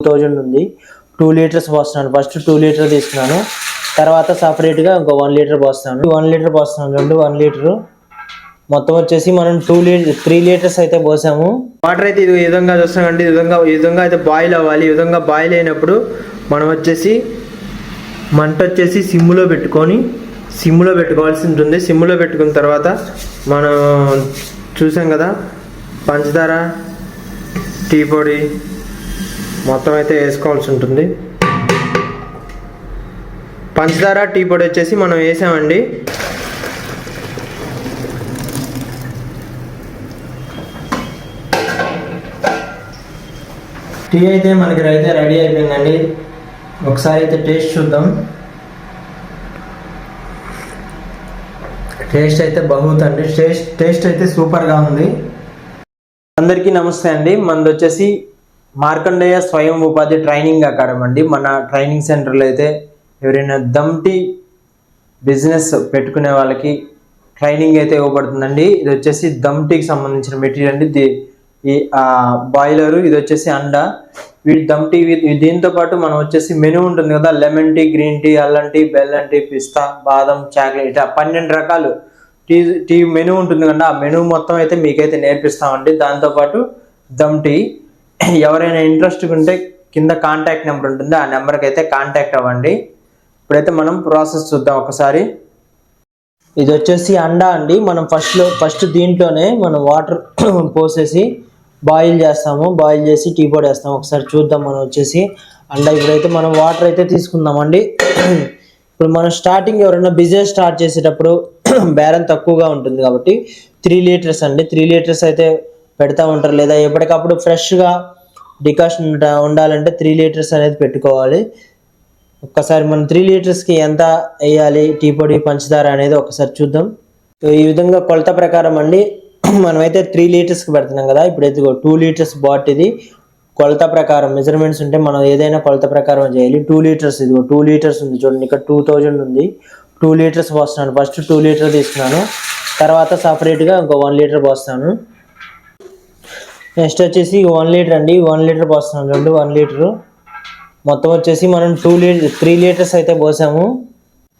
2000 ఉంది. 2 లీటర్స్ పోస్తున్నాను. First 2 litre తీసుకున్నాను, తర్వాత సపరేట్గా ఇంకో 1 లీటర్ పోస్తాను. 1 లీటర్ పోస్తున్నాను, 1 లీటరు మొత్తం వచ్చేసి మనం 3 లీటర్స్ అయితే పోసాము. వాటర్ అయితే ఇది విధంగా చూస్తామండి. ఈ విధంగా అయితే బాయిల్ అవ్వాలి. ఈ విధంగా బాయిల్ అయినప్పుడు మనం వచ్చేసి మంట వచ్చేసి సిమ్లో పెట్టుకోవాల్సి ఉంటుంది. సిమ్లో పెట్టుకున్న తర్వాత మనం చూసాం కదా, పంచదార, టీ పొడి మొత్తం అయితే వేసుకోవాల్సి ఉంటుంది. పంచదార, టీ పొడి వచ్చేసి మనం వేసామండి. టీ అయితే మనకి రెడీ అయిపోయిందండి. ఒకసారి అయితే టేస్ట్ చూద్దాం. టేస్ట్ అయితే బహుత్ అండి. టేస్ట్ అయితే సూపర్గా ఉంది. అందరికీ నమస్తే అండి. మనది వచ్చేసి మార్కండేయ స్వయం ఉపాధి ట్రైనింగ్ అకాడమీ అండి. మన ట్రైనింగ్ సెంటర్లో అయితే ఎవరైనా దమ్ టీ బిజినెస్ పెట్టుకునే వాళ్ళకి ట్రైనింగ్ అయితే ఇవ్వబడుతుందండి. ఇది వచ్చేసి దమ్ టీకి సంబంధించిన మెటీరియల్ అండి. ఈ బాయిలరు, ఇది వచ్చేసి అండ, వీటి దమ్ టీ. దీంతో పాటు మనం వచ్చేసి మెనూ ఉంటుంది కదా, లెమన్ టీ, గ్రీన్ టీ, అల్లం టీ, బెల్లం టీ, పిస్తా, బాదం, చాక్లెట్, ఇట్లా 12 రకాలు టీ మెనూ ఉంటుంది కదా. ఆ మెనూ మొత్తం అయితే మీకైతే నేర్పిస్తామండి. దాంతోపాటు దమ్ టీ. ఎవరైనా ఇంట్రెస్ట్ ఉంటే కింద కాంటాక్ట్ నెంబర్ ఉంటుంది, ఆ నెంబర్కి అయితే కాంటాక్ట్ అవ్వండి. ఇప్పుడైతే మనం ప్రాసెస్ చూద్దాం ఒకసారి. ఇది వచ్చేసి అండా అండి. మనం ఫస్ట్ దీంట్లోనే మనం వాటర్ పోసేసి బాయిల్ చేస్తాము. బాయిల్ చేసి టీ పొడి వేస్తాము. ఒకసారి చూద్దాం. మనం వచ్చేసి అండా ఇప్పుడైతే మనం వాటర్ అయితే తీసుకుందామండి. ఇప్పుడు మనం స్టార్టింగ్ ఎవరైనా బిజినెస్ స్టార్ట్ చేసేటప్పుడు బేరం తక్కువగా ఉంటుంది కాబట్టి 3 లీటర్స్ అండి. 3 లీటర్స్ అయితే పెడతా ఉంటారు. లేదా ఎప్పటికప్పుడు ఫ్రెష్గా డికాషన్ ఉండాలంటే 3 లీటర్స్ అనేది పెట్టుకోవాలి. ఒక్కసారి మనం 3 లీటర్స్కి ఎంత వేయాలి టీ పొడి, పంచదార అనేది ఒకసారి చూద్దాం. ఈ విధంగా కొలత ప్రకారం అండి మనమైతే 3 లీటర్స్కి పెడుతున్నాం కదా. ఇప్పుడైతే 2 లీటర్స్ బాట్. ఇది కొలత ప్రకారం మెజర్మెంట్స్ ఉంటే మనం ఏదైనా కొలత ప్రకారం చేయాలి. 2 లీటర్స్, ఇది 2 లీటర్స్ ఉంది చూడండి, ఇక్కడ 2000 ఉంది. 2 లీటర్స్ పోస్తున్నాను. ఫస్ట్ 2 లీటర్ తీసుకున్నాను, తర్వాత సపరేట్గా ఇంకో 1 లీటర్ పోస్తాను. నెక్స్ట్ వచ్చేసి 1 లీటర్ అండి. 1 లీటర్ పోస్తున్నాను, 1 లీటరు మొత్తం వచ్చేసి మనం 3 లీటర్స్ అయితే పోసాము.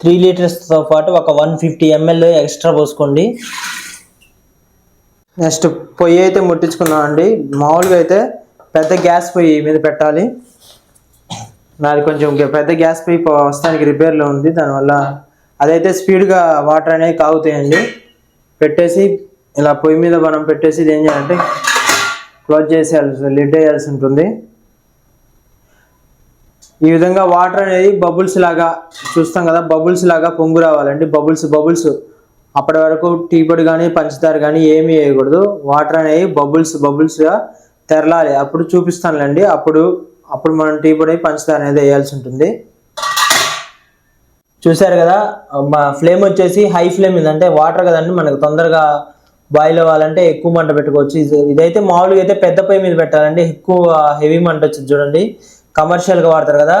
3 లీటర్స్తో పాటు ఒక 150 ml ఎక్స్ట్రా పోసుకోండి. నెక్స్ట్ పొయ్యి అయితే ముట్టించుకున్నాం అండి. మామూలుగా అయితే పెద్ద గ్యాస్ పొయ్యి మీద పెట్టాలి. నాది కొంచెం పెద్ద గ్యాస్ పొయ్యి ప్రస్తుతానికి రిపేర్లో ఉంది, దానివల్ల అదైతే స్పీడ్గా వాటర్ అనేవి కాగుతాయండి. పెట్టేసి ఇలా పొయ్యి మీద మనం పెట్టేసి ఇది ఏం చేయాలంటే క్లోజ్ చేసేయాల్సి, లిడ్ వేయాల్సి ఉంటుంది. ఈ విధంగా వాటర్ అనేది బబుల్స్ లాగా చూస్తాం కదా, బబుల్స్ లాగా పొంగు రావాలండి. బబుల్స్ అప్పటి వరకు టీ పొడి కానీ పంచదార కానీ ఏమీ వేయకూడదు. వాటర్ అనేవి బబుల్స్గా తెరలాలి. అప్పుడు చూపిస్తానులేండి. అప్పుడు మనం టీ పొడి పంచదార అనేది వేయాల్సి ఉంటుంది. చూసారు కదా, మా ఫ్లేమ్ వచ్చేసి హై ఫ్లేమ్. ఇదంటే వాటర్ కదండి, మనకు తొందరగా బాయిల్ అవ్వాలంటే ఎక్కువ మంట పెట్టుకోవచ్చు. ఇదైతే మామూలుగా అయితే పెద్ద పొయ్యి మీద పెట్టాలండి. ఎక్కువ హెవీ మంట వచ్చింది చూడండి, కమర్షియల్గా వాడతారు కదా.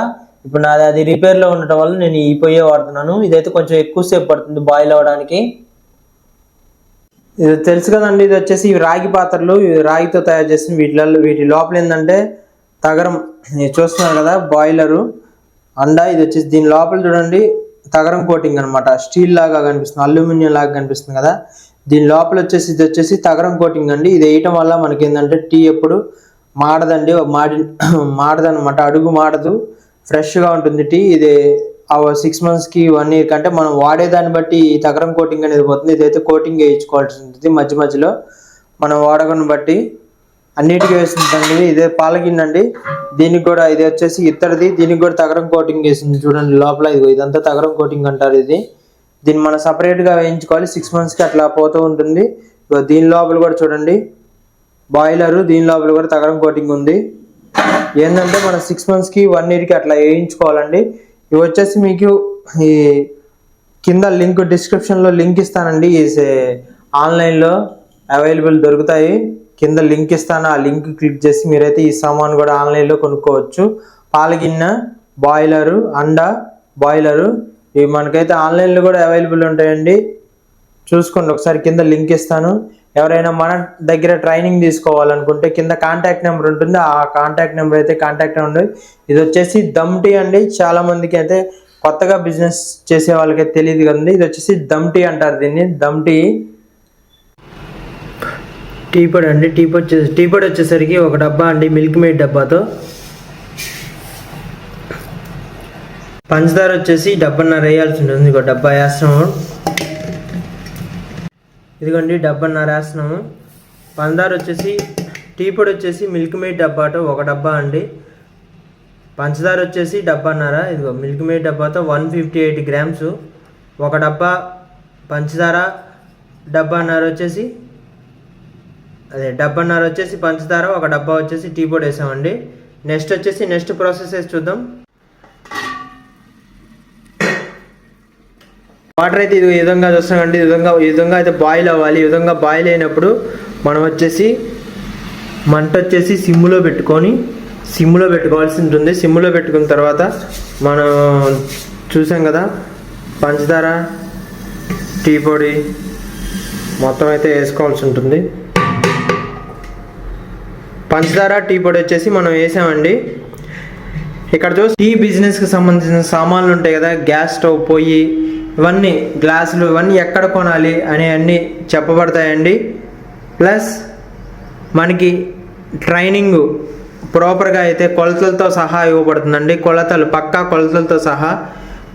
ఇప్పుడు నాది అది రిపేర్లో ఉండటం వల్ల నేను ఈ పొయ్యే వాడుతున్నాను. ఇదైతే కొంచెం ఎక్కువసేపు పడుతుంది బాయిల్ అవ్వడానికి. ఇది తెలుసు కదండి, ఇది వచ్చేసి రాగి పాత్రలు, రాగితో తయారు చేసిన వీటి లోపల ఏంటంటే తగరం. చూస్తున్నారు కదా, బాయిలరు అండా. ఇది వచ్చేసి దీని లోపల చూడండి తగరం కోటింగ్ అనమాట. స్టీల్ లాగా కనిపిస్తుంది, అల్యూమినియం లాగా కనిపిస్తుంది కదా. దీని లోపల వచ్చేసి ఇది వచ్చేసి తగరం కోటింగ్ అండి. ఇది వేయటం వల్ల మనకి ఏంటంటే టీ ఎప్పుడు మాడదండి, మాడదనమాట, అడుగు మాడదు, ఫ్రెష్గా ఉంటుంది టీ. ఇది 6 monthsకి 1 year కంటే మనం వాడేదాన్ని బట్టి ఈ తగరం కోటింగ్ అనేది పోతుంది. ఇదైతే కోటింగ్ వేయించుకోవాల్సి ఉంటుంది మధ్యలో మనం వాడకం బట్టి అన్నిటికీ వేస్తుందండి. ఇదే పాలగిన్నె అండి. దీనికి కూడా ఇది వచ్చేసి ఇత్తడిది, దీనికి కూడా తగరం కోటింగ్ వేసింది చూడండి లోపల. ఇదంతా తగరం కోటింగ్ అంటారు. దీన్ని మనం సపరేట్గా వేయించుకోవాలి. 6 monthsకి అట్లా పోతూ ఉంటుంది. దీని లోపల కూడా చూడండి బాయిలరు, దీని లోపల కూడా తగరం కోటింగ్ ఉంది. ఏంటంటే మనం 6 monthsకి 1 yearకి అట్లా వేయించుకోవాలండి. ఇవి వచ్చేసి మీకు ఈ కింద లింక్, డిస్క్రిప్షన్లో లింక్ ఇస్తానండి. ఆన్లైన్లో అవైలబుల్ దొరుకుతాయి. కింద లింక్ ఇస్తాను, ఆ లింక్ క్లిక్ చేసి మీరైతే ఈ సామాన్ కూడా ఆన్లైన్లో కొనుక్కోవచ్చు. పాలగిన్నె, బాయిలరు, అండా, బాయిలరు ఇవి మనకైతే ఆన్లైన్లో కూడా అవైలబుల్ ఉంటాయండి. చూసుకోండి ఒకసారి, కింద లింక్ ఇస్తాను. ఎవరైనా మన దగ్గర ట్రైనింగ్ తీసుకోవాలనుకుంటే కింద కాంటాక్ట్ నెంబర్ ఉంటుంది, ఆ కాంటాక్ట్ నెంబర్ అయితే కాంటాక్ట్ నెంబర్. ఇది వచ్చేసి దమ్ టీ అండి. చాలా మందికి అయితే కొత్తగా బిజినెస్ చేసే వాళ్ళకైతే తెలియదు కదండి. ఇది వచ్చేసి దమ్ టీ అంటారు దీన్ని, దమ్ టీ. టీ పొడి అండి. టీ పొడి వచ్చేసరికి ఒక డబ్బా అండి, మిల్క్ మేడ్ డబ్బాతో. పంచదార వచ్చేసి డబ్బన్నర వేయాల్సి ఉంటుంది. ఇంకో డబ్బా వేస్తున్నాము. ఇదిగోండి డబ్బన్నర వేస్తున్నాము. పంచదార వచ్చేసి టీ పొడి వచ్చేసి మిల్క్ మేడ్ డబ్బాతో ఒక డబ్బా అండి. పంచదార వచ్చేసి డబ్బన్నర. ఇదిగో మిల్క్ మేడ్ డబ్బాతో 158 గ్రామ్స్. ఒక డబ్బా పంచదార, డబ్బన్నర వచ్చేసి పంచదార, ఒక డబ్బా వచ్చేసి టీ పొడి వేసామండి. నెక్స్ట్ ప్రాసెస్ వేసి చూద్దాం. వాటర్ అయితే ఇది విధంగా చూస్తామండి. ఈ విధంగా అయితే బాయిల్ అవ్వాలి. ఈ విధంగా బాయిల్ అయినప్పుడు మనం వచ్చేసి మంట వచ్చేసి సిమ్లో పెట్టుకోవాల్సి ఉంటుంది. సిమ్లో పెట్టుకున్న తర్వాత మనం చూసాం కదా, పంచదార, టీ పొడి మొత్తం అయితే వేసుకోవాల్సి ఉంటుంది. పంచదార, టీ పొడి వచ్చేసి మనం వేసామండి. ఇక్కడ చూసి టీ బిజినెస్కి సంబంధించిన సామాన్లు ఉంటాయి కదా, గ్యాస్ స్టవ్, పొయ్యి, ఇవన్నీ గ్లాసులు, ఇవన్నీ ఎక్కడ కొనాలి అనే అన్నీ చెప్పబడతాయండి. ప్లస్ మనకి ట్రైనింగ్ ప్రాపర్గా అయితే కొలతలతో సహా ఇవ్వబడుతుందండి. పక్కా కొలతలతో సహా,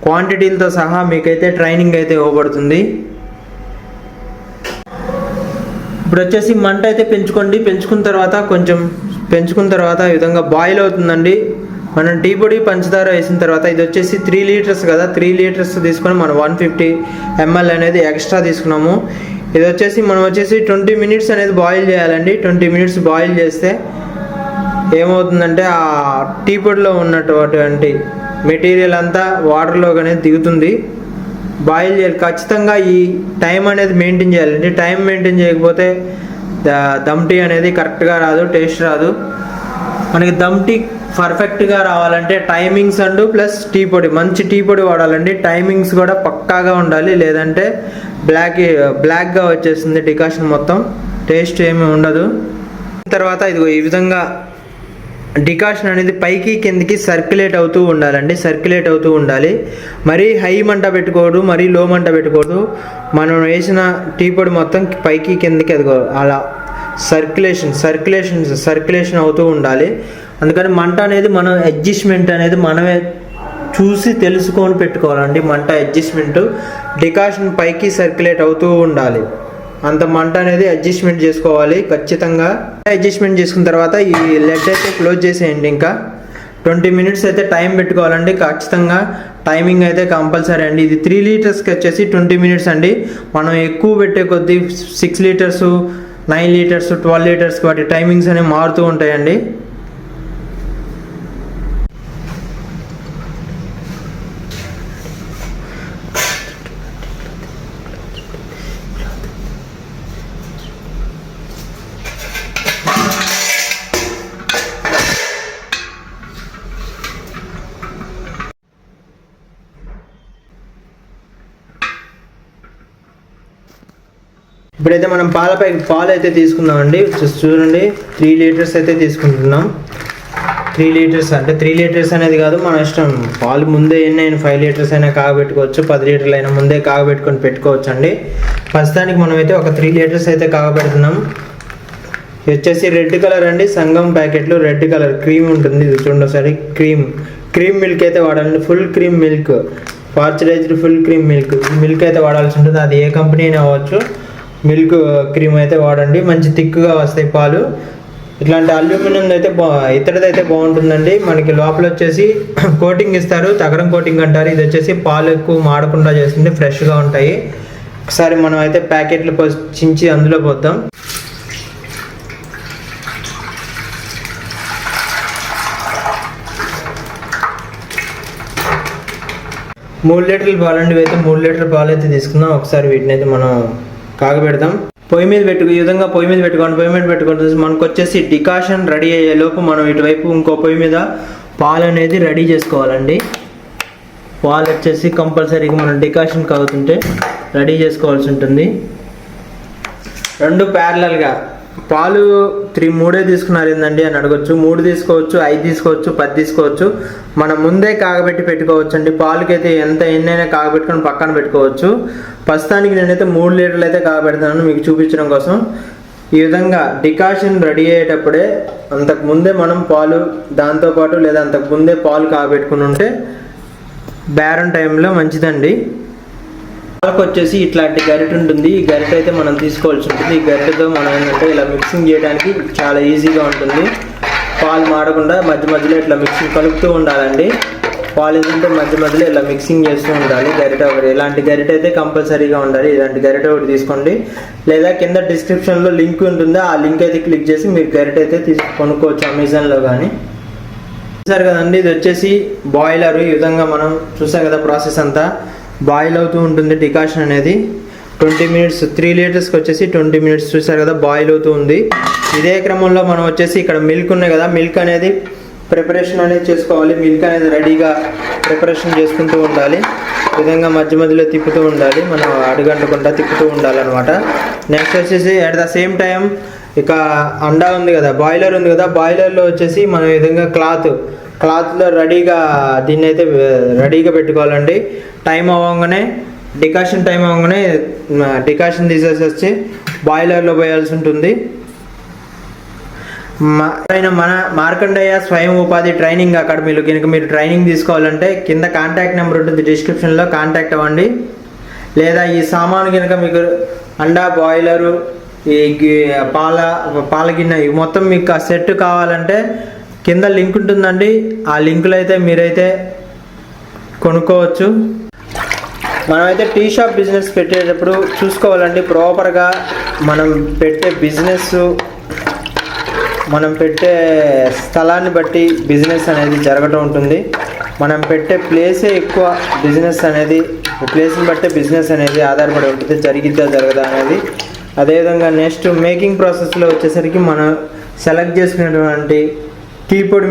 క్వాంటిటీలతో సహా మీకైతే ట్రైనింగ్ అయితే ఇవ్వబడుతుంది. ఇప్పుడు వచ్చేసి మంట అయితే పెంచుకోండి. పెంచుకున్న తర్వాత ఈ విధంగా బాయిల్ అవుతుందండి. మనం టీ పొడి, పంచదార వేసిన తర్వాత ఇది వచ్చేసి 3 లీటర్స్ కదా, 3 లీటర్స్ తీసుకొని మనం 150 ml అనేది ఎక్స్ట్రా తీసుకున్నాము. ఇది వచ్చేసి మనం 20 మినిట్స్ అనేది బాయిల్ చేయాలండి. 20 మినిట్స్ బాయిల్ చేస్తే ఏమవుతుందంటే ఆ టీ పొడిలో ఉన్నటువంటి మెటీరియల్ అంతా వాటర్లో అనేది దిగుతుంది. బాయిల్ చేయాలి ఖచ్చితంగా. ఈ టైం అనేది మెయింటైన్ చేయాలండి. టైం మెయింటైన్ చేయకపోతే దమ్ టీ అనేది కరెక్ట్గా రాదు, టేస్ట్ రాదు. మనకి దమ్ టీ పర్ఫెక్ట్గా రావాలంటే టైమింగ్స్ అండ్ ప్లస్ టీ పొడి, మంచి టీ పొడి వాడాలండి. టైమింగ్స్ కూడా పక్కాగా ఉండాలి, లేదంటే బ్లాక్గా వచ్చేస్తుంది డికాషన్ మొత్తం, టేస్ట్ ఏమీ ఉండదు. తర్వాత ఇదిగో ఈ విధంగా డికాషన్ అనేది పైకి కిందికి సర్క్యులేట్ అవుతూ ఉండాలి. మరీ హై మంట పెట్టుకోవద్దు, మరీ లో మంట పెట్టుకోవద్దు. మనం వేసిన టీ పొడి మొత్తం పైకి కిందికి అదిగో అలా సర్క్యులేషన్ అవుతూ ఉండాలి. అందుకని మంట అనేది మనం అడ్జస్ట్మెంట్ అనేది మనమే చూసి తెలుసుకొని పెట్టుకోవాలండి. మంట అడ్జస్ట్మెంట్, డికాషన్ పైకి సర్క్యులేట్ అవుతూ ఉండాలి. అంత మంట అనేది అడ్జస్ట్మెంట్ చేసుకోవాలి ఖచ్చితంగా. అడ్జస్ట్మెంట్ చేసుకున్న తర్వాత ఈ లెడ్ అయితే క్లోజ్ చేసేయండి. ఇంకా 20 మినిట్స్ అయితే టైం పెట్టుకోవాలండి ఖచ్చితంగా. టైమింగ్ అయితే కంపల్సరీ అండి. ఇది 3 లీటర్స్కి వచ్చేసి 20 మినిట్స్ అండి. మనం ఎక్కువ పెట్టే కొద్దీ 6 లీటర్స్, 9 లీటర్స్, 12 లీటర్స్ వాటి టైమింగ్స్ అనేవి మారుతూ ఉంటాయండి. ఇప్పుడైతే మనం పాలు అయితే తీసుకుందామండి. చూడండి 3 లీటర్స్ అయితే తీసుకుంటున్నాం. 3 లీటర్స్ అంటే 3 లీటర్స్ అనేది కాదు, మన ఇష్టం. పాలు ముందే ఎన్నైనా 5 లీటర్స్ అయినా కాగబెట్టుకోవచ్చు, 10 లీటర్లు అయినా ముందే కాగబెట్టుకొని పెట్టుకోవచ్చు అండి. ప్రస్తుతానికి మనం అయితే ఒక 3 లీటర్స్ అయితే కాగబెడుతున్నాం. ఇది వచ్చేసి రెడ్ కలర్ అండి, సంగం ప్యాకెట్లు రెడ్ కలర్ క్రీమ్ ఉంటుంది. ఇది చూడండి ఒకసారి. క్రీమ్ మిల్క్ అయితే వాడాలండి. Full cream milk, pasteurized full cream milk అయితే వాడాల్సి ఉంటుంది. అది ఏ కంపెనీ అయినా అవ్వచ్చు. మిల్క్ క్రీమ్ అయితే వాడండి, మంచి థిక్గా వస్తాయి పాలు. ఇట్లాంటి అల్యూమినియం అయితే ఇతడిదైతే బాగుంటుందండి. మనకి లోపల వచ్చేసి కోటింగ్ ఇస్తారు, తగరం కోటింగ్ అంటారు. ఇది వచ్చేసి పాలు ఎక్కువ మాడకుండా చేస్తుంది, ఫ్రెష్గా ఉంటాయి. ఒకసారి మనం అయితే ప్యాకెట్లు చించి అందులో పోద్దాం. మూడు లీటర్ల పాలు అండి. అయితే 3 లీటర్ల పాలు అయితే తీసుకుందాం. ఒకసారి వీటిని అయితే మనం కాగబెడదాం. పొయ్యి మీద పెట్టుకోండి. పొయ్యి మీద పెట్టుకుంటే మనకు వచ్చేసి డికాషన్ రెడీ అయ్యే లోపు మనం ఇటువైపు ఇంకో పొయ్యి మీద పాలు అనేది రెడీ చేసుకోవాలండి. పాలు వచ్చేసి కంపల్సరీగా మనం డికాషన్ కాగుతుంటే రెడీ చేసుకోవాల్సి ఉంటుంది. రెండు ప్యారలల్గా పాలు మూడే తీసుకున్నారు ఏందండి అని అడగొచ్చు. 3 తీసుకోవచ్చు, 5 తీసుకోవచ్చు, 10 తీసుకోవచ్చు. మనం ముందే కాగబెట్టి పెట్టుకోవచ్చు అండి. పాలకైతే ఎన్నైనా కాగబెట్టుకొని పక్కన పెట్టుకోవచ్చు. ప్రస్తుతానికి నేనైతే 3 లీటర్లు అయితే కాగబెడతాను మీకు చూపించడం కోసం. ఈ విధంగా డికాషన్ రెడీ అయ్యేటప్పుడే అంతకు ముందే మనం పాలు దాంతోపాటు లేదా అంతకు ముందే పాలు కాగబెట్టుకుని ఉంటే బేరం టైంలో మంచిదండి. పాలకు వచ్చేసి ఇట్లాంటి గరిటె ఉంటుంది. ఈ గరిటె అయితే మనం తీసుకోవాల్సి ఉంటుంది. ఈ గరిటెతో మనం ఏంటంటే ఇలా మిక్సింగ్ చేయడానికి చాలా ఈజీగా ఉంటుంది. పాలు మాడకుండా మధ్య మధ్యలో ఇట్లా మిక్సింగ్ కలుపుతూ ఉండాలండి. పాలు ఏంటంటే మధ్య మధ్యలో ఇలా మిక్సింగ్ చేస్తూ ఉండాలి. గరిటె ఒకటి, ఇలాంటి గరిటె అయితే కంపల్సరీగా ఉండాలి. ఇలాంటి గరిటె ఒకటి తీసుకోండి. లేదా కింద డిస్క్రిప్షన్లో లింక్ ఉంటుంది, ఆ లింక్ అయితే క్లిక్ చేసి మీరు గరిటె అయితే కొనుక్కోవచ్చు అమెజాన్లో కానీ. చూసారు కదండి, ఇది వచ్చేసి బాయిలర్. ఈ విధంగా మనం చూసాం కదా ప్రాసెస్ అంతా బాయిల్ అవుతూ ఉంటుంది. డికాషన్ అనేది 20 మినిట్స్ 3 లీటర్స్కి వచ్చేసి 20 మినిట్స్ చూసారు కదా బాయిల్ అవుతూ ఉంది. ఇదే క్రమంలో మనం వచ్చేసి ఇక్కడ మిల్క్ ఉన్నాయి కదా, మిల్క్ అనేది ప్రిపరేషన్ అనేది చేసుకోవాలి. మిల్క్ అనేది రెడీగా ప్రిపరేషన్ చేసుకుంటూ ఉండాలి. ఈ విధంగా మధ్య మధ్యలో తిప్పుతూ ఉండాలి. మనం అడుగంటకుండా తిప్పుతూ ఉండాలన్నమాట. నెక్స్ట్ వచ్చేసి అట్ ద సేమ్ టైం ఇక అండా ఉంది కదా, బాయిలర్ ఉంది కదా, బాయిలర్లో వచ్చేసి మనం ఈ విధంగా క్లాత్లో రెడీగా దీన్ని అయితే రెడీగా పెట్టుకోవాలండి. టైం అవ్వగానే డికాషన్ టైం అవ్వగానే డికాషన్ తీసేసి వచ్చి బాయిలర్లో పోయాల్సి ఉంటుంది. మన మార్కండేయ స్వయం ఉపాధి ట్రైనింగ్ అకాడమీలో కనుక మీరు ట్రైనింగ్ తీసుకోవాలంటే కింద కాంటాక్ట్ నెంబర్ ఉంటుంది, డిస్క్రిప్షన్లో కాంటాక్ట్ అవ్వండి. లేదా ఈ సామాను కనుక మీకు అండా, బాయిలరు, ఈ పాల గిన్నె ఇవి మొత్తం మీకు ఆ సెట్ కావాలంటే కింద లింక్ ఉంటుందండి. ఆ లింకులో అయితే మీరైతే కొనుక్కోవచ్చు. మనమైతే టీ షాప్ బిజినెస్ పెట్టేటప్పుడు చూసుకోవాలండి ప్రాపర్గా. మనం పెట్టే స్థలాన్ని బట్టి బిజినెస్ అనేది జరగటం ఉంటుంది. మనం పెట్టే ప్లేసే ఎక్కువ ప్లేస్ని బట్టే బిజినెస్ అనేది ఆధారపడి ఉంటుంది, జరిగిద్దా జరగదా అనేది. అదేవిధంగా నెక్స్ట్ మేకింగ్ ప్రాసెస్లో వచ్చేసరికి మనం సెలెక్ట్ చేసుకునేటువంటి టీ పొడి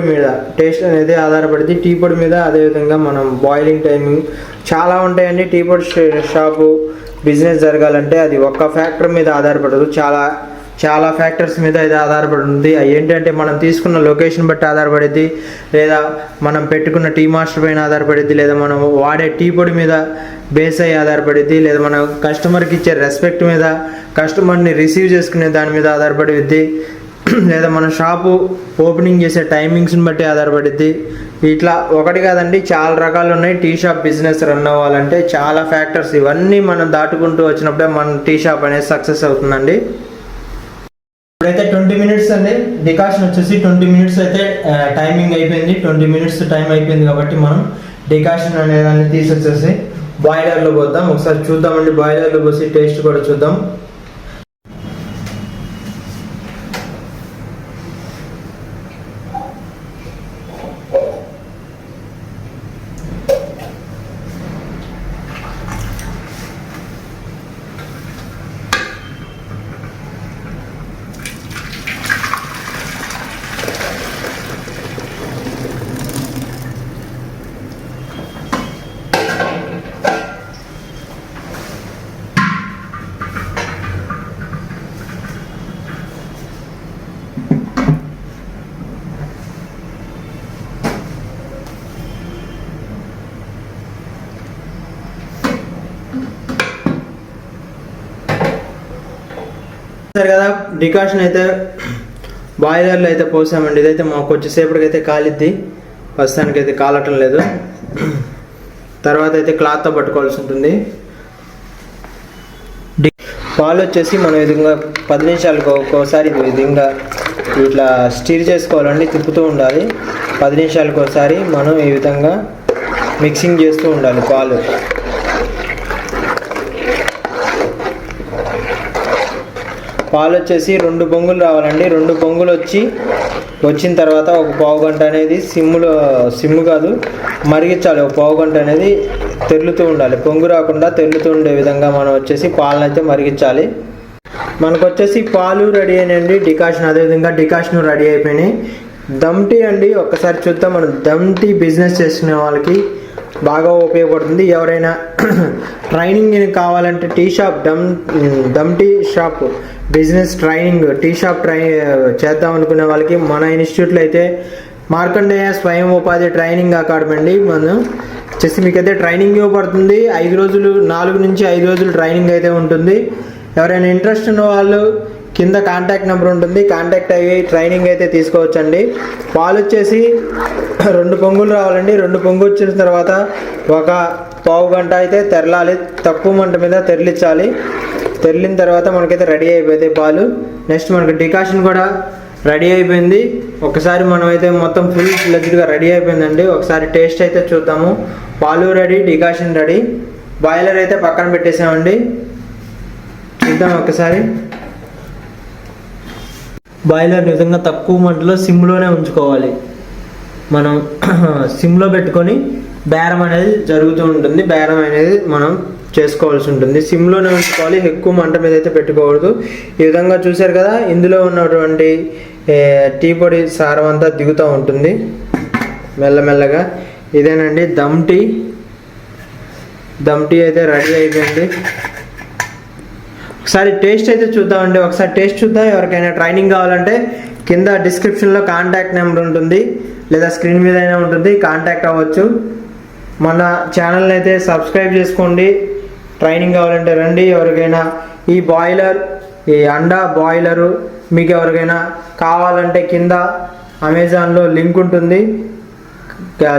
మీద టేస్ట్ అనేది ఆధారపడింది. టీ పొడి మీద అదేవిధంగా మనం బాయిలింగ్ టైమింగ్ చాలా ఉంటాయండి. టీ పొడి షాపు బిజినెస్ జరగాలంటే అది ఒక్క ఫ్యాక్టర్ మీద ఆధారపడదు, చాలా ఫ్యాక్టర్స్ మీద ఇది ఆధారపడి ఉంది. అవి ఏంటంటే మనం తీసుకున్న లొకేషన్ బట్టి ఆధారపడిద్ది, లేదా మనం పెట్టుకున్న టీ మాస్టర్ పైన ఆధారపడిద్ది, లేదా మనం వాడే టీ పొడి మీద బేస్ అయ్యి ఆధారపడిద్ది, లేదా మనం కస్టమర్కి ఇచ్చే రెస్పెక్ట్ మీద, కస్టమర్ని రిసీవ్ చేసుకునే దాని మీద ఆధారపడిద్ది, లేదా మన షాపు ఓపెనింగ్ చేసే టైమింగ్స్ని బట్టి ఆధారపడిద్ది. ఇట్లా ఒకటి కాదండి, చాలా రకాలు ఉన్నాయి. టీ షాప్ బిజినెస్ రన్ అవ్వాలంటే చాలా ఫ్యాక్టర్స్, ఇవన్నీ మనం దాటుకుంటూ వచ్చినప్పుడే మన టీ షాప్ అనేది సక్సెస్ అవుతుందండి. ఇప్పుడైతే 20 మినిట్స్ అండి, డికాషన్ వచ్చేసి 20 మినిట్స్ అయితే టైమింగ్ అయిపోయింది. 20 మినిట్స్ టైం అయిపోయింది కాబట్టి మనం డికాషన్ అనేదాన్ని తీసొచ్చేసి బాయిలర్లో పోద్దాం. ఒకసారి చూద్దామండి, బాయిలర్లో పోసి టేస్ట్ కూడా చూద్దాం. సరే కదా, డికాషన్ అయితే బాయిలర్లో అయితే పోసామండి. ఇదైతే మాకు వచ్చేసేపటికి అయితే కాలిద్ది, ప్రస్తుతానికి అయితే కాలటం లేదు. తర్వాత అయితే క్లాత్తో పట్టుకోవాల్సి ఉంటుంది. పాలు వచ్చేసి మనం ఈ విధంగా 10 నిమిషాలకు ఒకసారి ఈ విధంగా ఇట్లా స్టిర్ చేసుకోవాలండి, తిప్పుతూ ఉండాలి. 10 నిమిషాలకు ఒకసారి మనం ఈ విధంగా మిక్సింగ్ చేస్తూ ఉండాలి. పాలు వచ్చేసి 2 పొంగులు రావాలండి. 2 పొంగులు వచ్చిన తర్వాత ఒక పావు గంట అనేది సిమ్ము కాదు మరిగించాలి. ఒక పావు గంట అనేది తెరులుతూ ఉండాలి. పొంగు రాకుండా తెరులుతూ ఉండే విధంగా మనం వచ్చేసి పాలను అయితే మరిగించాలి. మనకు వచ్చేసి పాలు రెడీ అయినాయండి, డికాషన్ అదేవిధంగా డికాషన్ రెడీ అయిపోయినాయి. దమ్ టీ అండి, ఒక్కసారి చూద్దాం. మనం దమ్ టీ బిజినెస్ చేసుకునే వాళ్ళకి బాగా ఉపయోగపడుతుంది. ఎవరైనా ట్రైనింగ్ కావాలంటే Dum tea shop business training tea shop చేద్దాం అనుకునే వాళ్ళకి మన ఇన్స్టిట్యూట్లో అయితే మార్కండేయ స్వయం ఉపాధి ట్రైనింగ్ అకాడమీ అండి. మనం వచ్చేసి మీకైతే ట్రైనింగ్ ఇవ్వబడుతుంది. 4 నుంచి 5 రోజులు ట్రైనింగ్ అయితే ఉంటుంది. ఎవరైనా ఇంట్రెస్ట్ ఉన్న వాళ్ళు కింద కాంటాక్ట్ నెంబర్ ఉంటుంది, కాంటాక్ట్ అయ్యి ట్రైనింగ్ అయితే తీసుకోవచ్చండి. పాలు వచ్చేసి 2 పొంగులు రావాలండి. 2 పొంగు వచ్చిన తర్వాత ఒక పావు గంట అయితే తెరలాలి, తక్కువ మంట మీద తెరలించాలి. తెరిలిన తర్వాత మనకైతే రెడీ అయిపోతాయి పాలు. నెక్స్ట్ మనకి డికాషన్ కూడా రెడీ అయిపోయింది. ఒకసారి మనం అయితే మొత్తం ఫుల్ ఫ్లెడ్జ్డ్గా రెడీ అయిపోయిందండి. ఒకసారి టేస్ట్ అయితే చూద్దాము. పాలు రెడీ, డికాషన్ రెడీ, బాయిలర్ అయితే పక్కన పెట్టేసామండి. చూద్దాం ఒకసారి. బాయిలర్ నిజంగా తక్కువ మంటలో సిమ్లోనే ఉంచుకోవాలి. మనం సిమ్లో పెట్టుకొని బేరం అనేది జరుగుతూ ఉంటుంది. బేరం అనేది మనం చేసుకోవాల్సి ఉంటుంది. సిమ్లోనే ఉంచుకోవాలి, ఎక్కువ మంట మీద అయితే పెట్టుకోకూడదు. ఈ విధంగా చూశారు కదా, ఇందులో ఉన్నటువంటి టీ పొడి సారం అంతా దిగుతూ ఉంటుంది మెల్లమెల్లగా. ఇదేనండి దమ్ టీ అయితే రెడీ అయిపోయింది. ఒకసారి టేస్ట్ అయితే చూద్దామండి. ఒకసారి టేస్ట్ చూద్దాం. ఎవరికైనా ట్రైనింగ్ కావాలంటే కింద డిస్క్రిప్షన్లో కాంటాక్ట్ నెంబర్ ఉంటుంది, లేదా స్క్రీన్ మీద అయినా ఉంటుంది, కాంటాక్ట్ అవ్వచ్చు. మన ఛానల్ని అయితే సబ్స్క్రైబ్ చేసుకోండి. ట్రైనింగ్ కావాలంటే రండి. ఎవరికైనా ఈ బాయిలర్, ఈ అండా బాయిలరు మీకు ఎవరికైనా కావాలంటే కింద అమెజాన్లో లింక్ ఉంటుంది,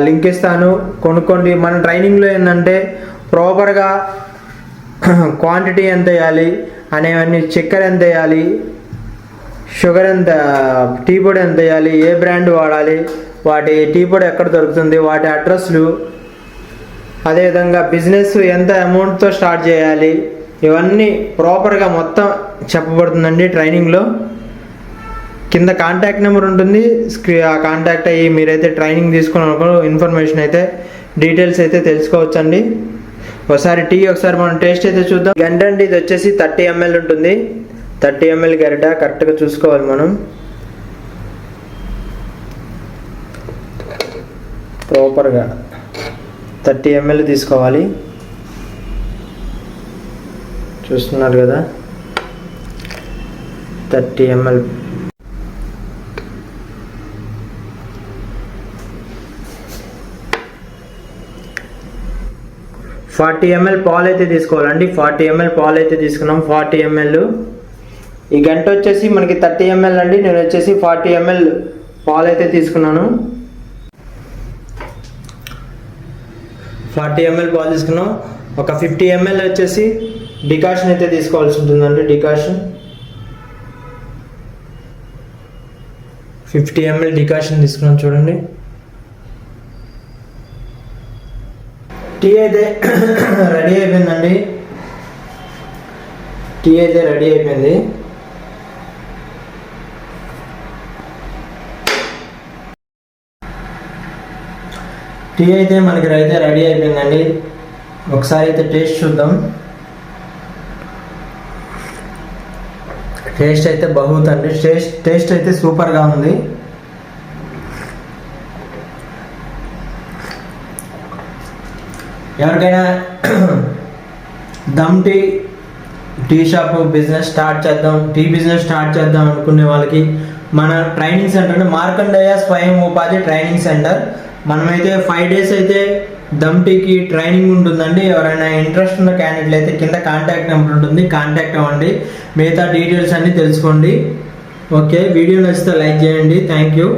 లింక్ ఇస్తాను, కొనుక్కోండి. మన ట్రైనింగ్లో ఏంటంటే ప్రాపర్గా క్వాంటిటీ ఎంత వేయాలి అనేవన్నీ, చక్కెర ఎంత వేయాలి, షుగర్ ఎంత, టీ పొడి ఎంత వేయాలి, ఏ బ్రాండ్ వాడాలి, వాటి టీ పొడి ఎక్కడ దొరుకుతుంది, వాటి అడ్రస్లు, అదేవిధంగా బిజినెస్ ఎంత అమౌంట్తో స్టార్ట్ చేయాలి, ఇవన్నీ ప్రాపర్గా మొత్తం చెప్పబడుతుందండి ట్రైనింగ్లో. కింద కాంటాక్ట్ నెంబర్ ఉంటుంది, కాంటాక్ట్ అయ్యి మీరైతే ట్రైనింగ్ తీసుకున్న ఇన్ఫర్మేషన్ అయితే డీటెయిల్స్ అయితే తెలుసుకోవచ్చండి. ఒకసారి మనం టేస్ట్ అయితే చూద్దాం. గంట అండి, ఇది వచ్చేసి 30 ml ఉంటుంది. 30 ml గరిట కరెక్ట్గా చూసుకోవాలి మనం. ప్రాపర్గా 30 ml తీసుకోవాలి. చూస్తున్నారు కదా, 30 ml. $40 ml పాలు అయితే తీసుకోవాలండి. 40 ml పాలు అయితే తీసుకున్నాం. 40 ml. ఈ గంట వచ్చేసి మనకి 30 ml అండి. నేను వచ్చేసి 40 ml పాలు అయితే తీసుకున్నాను. 40 ml పాలు తీసుకున్నాం. ఒక 50 ml వచ్చేసి డికాషన్ అయితే తీసుకోవాల్సి ఉంటుందండి. డికాషన్ 50 ml డికాషన్ తీసుకున్నాం. చూడండి, టీ అయితే రెడీ అయిపోయిందండి. టీ అయితే రెడీ అయిపోయింది. టీ అయితే మనకి రెడీ అయిపోయిందండి. ఒకసారి అయితే టేస్ట్ చూద్దాం. టేస్ట్ అయితే బహుత్ అండి. టేస్ట్ అయితే సూపర్గా ఉంది. ఎవరికైనా Dum tea shop business start చేద్దాం, టీ బిజినెస్ స్టార్ట్ చేద్దాం అనుకునే వాళ్ళకి మన ట్రైనింగ్ సెంటర్ మార్కండేయ స్వయం ఉపాధి ట్రైనింగ్ సెంటర్. మనమైతే 5 days అయితే దమ్ టీకి ట్రైనింగ్ ఉంటుందండి. ఎవరైనా ఇంట్రెస్ట్ ఉన్న క్యాండిడేట్లు అయితే కింద కాంటాక్ట్ నెంబర్ ఉంటుంది, కాంటాక్ట్ అవ్వండి. మిగతా డీటెయిల్స్ అన్నీ తెలుసుకోండి. ఓకే, వీడియో నచ్చితే లైక్ చేయండి. Thank you.